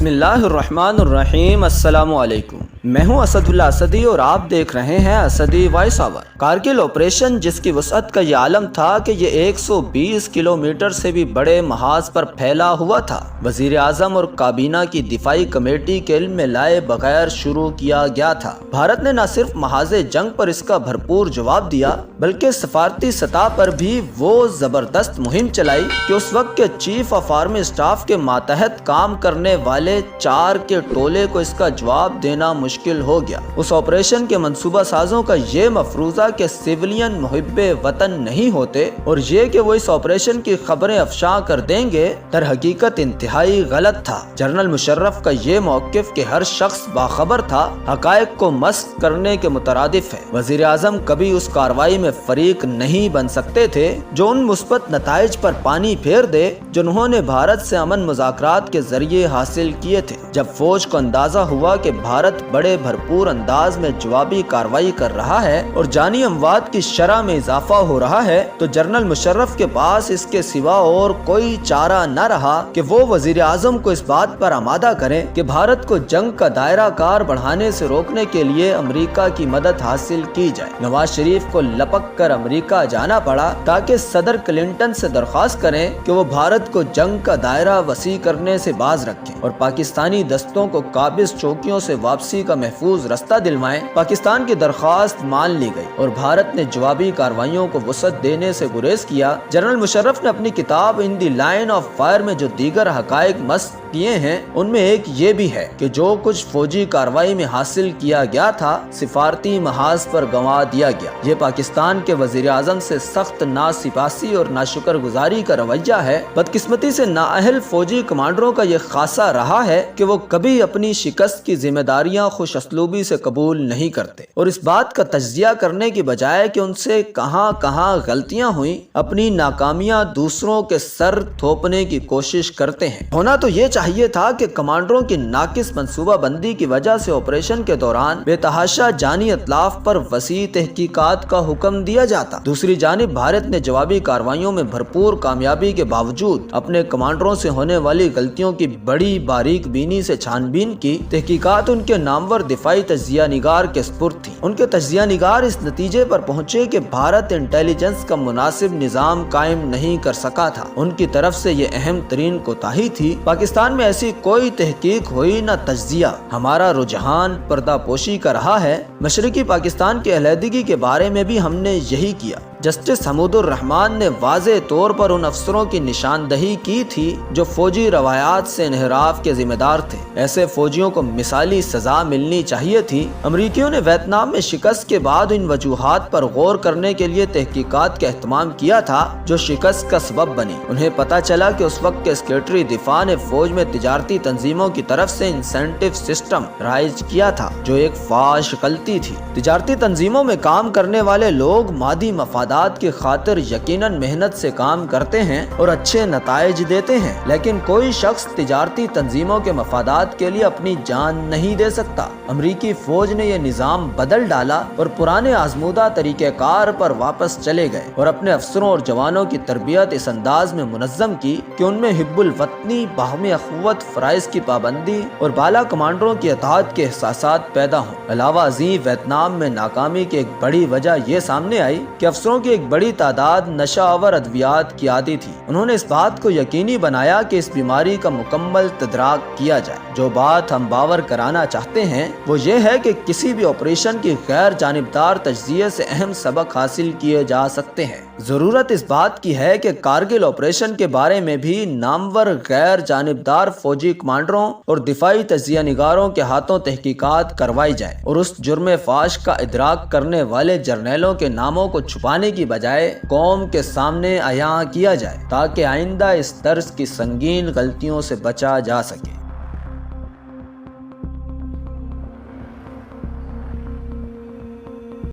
بسم اللہ الرحمن الرحیم۔ السلام علیکم، میں ہوں اسد اللہ اسدی اور آپ دیکھ رہے ہیں اسدی وائس آور۔ کارگل آپریشن، جس کی وسعت کا یہ عالم تھا کہ یہ 120 کلومیٹر سے بھی بڑے محاذ پر پھیلا ہوا تھا، وزیر اعظم اور کابینہ کی دفاعی کمیٹی کے علم میں لائے بغیر شروع کیا گیا تھا۔ بھارت نے نہ صرف محاذ جنگ پر اس کا بھرپور جواب دیا، بلکہ سفارتی سطح پر بھی وہ زبردست مہم چلائی کہ اس وقت کے چیف آف آرمی اسٹاف کے ماتحت کام کرنے والے 4 کے ٹولے کو اس کا جواب دینا مشکل ہو گیا۔ اس آپریشن کے منصوبہ سازوں کا یہ مفروضہ کہ سیولین محب وطن نہیں ہوتے اور یہ کہ وہ اس آپریشن کی خبریں افشاء کر دیں گے، در حقیقت انتہائی غلط تھا۔ جنرل مشرف کا یہ موقف کہ ہر شخص باخبر تھا، حقائق کو مسخ کرنے کے مترادف ہے۔ وزیر اعظم کبھی اس کارروائی میں فریق نہیں بن سکتے تھے جو ان مثبت نتائج پر پانی پھیر دے جنہوں نے بھارت سے امن مذاکرات کے ذریعے حاصل کیے تھے۔ جب فوج کو اندازہ ہوا کہ بھارت بڑے بھرپور انداز میں جوابی کارروائی کر رہا ہے اور جانی اموات کی شرح میں اضافہ ہو رہا ہے، تو جنرل مشرف کے پاس اس کے سوا اور کوئی چارہ نہ رہا کہ وہ وزیر اعظم کو اس بات پر آمادہ کریں کہ بھارت کو جنگ کا دائرہ کار بڑھانے سے روکنے کے لیے امریکہ کی مدد حاصل کی جائے۔ نواز شریف کو لپک کر امریکہ جانا پڑا تاکہ صدر کلنٹن سے درخواست کریں کہ وہ بھارت کو جنگ کا دائرہ وسیع کرنے سے باز رکھیں اور پاکستانی دستوں کو قابض چوکیوں سے واپسی کا محفوظ رستہ دلوائیں۔ پاکستان کی درخواست مان لی گئی اور بھارت نے جوابی کارروائیوں کو وسعت دینے سے گریز کیا۔ جنرل مشرف نے اپنی کتاب ان دی لائن آف فائر میں جو دیگر حقائق مسخ کیے ہیں، ان میں ایک یہ بھی ہے کہ جو کچھ فوجی کارروائی میں حاصل کیا گیا تھا، سفارتی محاذ پر گنوا دیا گیا۔ یہ پاکستان کے وزیر اعظم سے سخت ناسپاسی اور ناشکر گزاری کا رویہ ہے۔ بدقسمتی سے نااہل فوجی کمانڈروں کا یہ خاصہ رہا ہے کہ وہ کبھی اپنی شکست کی ذمہ داریاں خوش اسلوبی سے قبول نہیں کرتے اور اس بات کا تجزیہ کرنے کی بجائے کہ ان سے کہاں کہاں غلطیاں ہوئیں، اپنی ناکامیاں دوسروں کے سر تھوپنے کی کوشش کرتے ہیں۔ ہونا تو یہ چاہیے تھا کہ کمانڈروں کی ناقص منصوبہ بندی کی وجہ سے آپریشن کے دوران بے تحاشا جانی اتلاف پر وسیع تحقیقات کا حکم دیا جاتا۔ دوسری جانب بھارت نے جوابی کارروائیوں میں بھرپور کامیابی کے باوجود اپنے کمانڈروں سے ہونے والی غلطیوں کی بڑی باریک بینی سے چھان بین کی۔ تحقیقات ان کے نامور دفاعی تجزیہ نگار کے سپرد تھی۔ ان کے تجزیہ نگار اس نتیجے پر پہنچے کہ بھارت انٹیلیجنس کا مناسب نظام قائم نہیں کر سکا تھا۔ ان کی طرف سے یہ اہم ترین کوتاہی تھی۔ پاکستان میں ایسی کوئی تحقیق ہوئی نہ تجزیہ۔ ہمارا رجحان پردہ پوشی کا رہا ہے۔ مشرقی پاکستان کی علیحدگی کے بارے میں بھی ہم نے یہی کیا۔ جسٹس حمود الرحمان نے واضح طور پر ان افسروں کی نشاندہی کی تھی جو فوجی روایات سے انحراف کے ذمہ دار تھے۔ ایسے فوجیوں کو مثالی سزا ملنی چاہیے تھی۔ امریکیوں نے ویتنام میں شکست کے بعد ان وجوہات پر غور کرنے کے لیے تحقیقات کا اہتمام کیا تھا جو شکست کا سبب بنی۔ انہیں پتہ چلا کہ اس وقت کے سیکریٹری دفاع نے فوج میں تجارتی تنظیموں کی طرف سے انسینٹیو سسٹم رائج کیا تھا جو ایک فاحش غلطی تھی۔ تجارتی تنظیموں میں کام کرنے والے لوگ مادی مفادات کی خاطر یقیناً محنت سے کام کرتے ہیں اور اچھے نتائج دیتے ہیں، لیکن کوئی شخص تجارتی تنظیموں کے مفادات کے لیے اپنی جان نہیں دے سکتا۔ امریکی فوج نے یہ نظام بدل ڈالا اور پرانے آزمودہ طریقہ کار پر واپس چلے گئے اور اپنے افسروں اور جوانوں کی تربیت اس انداز میں منظم کی کہ ان میں حب الوطنی، باہمی اخوت، فرائض کی پابندی اور بالا کمانڈروں کی اطاعت کے احساسات پیدا ہوں۔ علاوہ ازیں ویتنام میں ناکامی کی ایک بڑی وجہ یہ سامنے آئی کہ افسروں کی ایک بڑی تعداد نشہ آور ادویات کی عادی تھی۔ انہوں نے اس بات کو یقینی بنایا کہ اس بیماری کا مکمل تدارک کیا جائے۔ جو بات ہم باور کرانا چاہتے ہیں وہ یہ ہے کہ کسی بھی آپریشن کی غیر جانبدار تجزیے سے اہم سبق حاصل کیے جا سکتے ہیں۔ ضرورت اس بات کی ہے کہ کارگل آپریشن کے بارے میں بھی نامور غیر جانبدار فوجی کمانڈروں اور دفاعی تجزیہ نگاروں کے ہاتھوں تحقیقات کروائی جائے اور اس جرم فاحش کا ادراک کرنے والے جرنیلوں کے ناموں کو چھپانے کی بجائے قوم کے سامنے عیاں کیا جائے تاکہ آئندہ اس طرز کی سنگین غلطیوں سے بچا جا سکے۔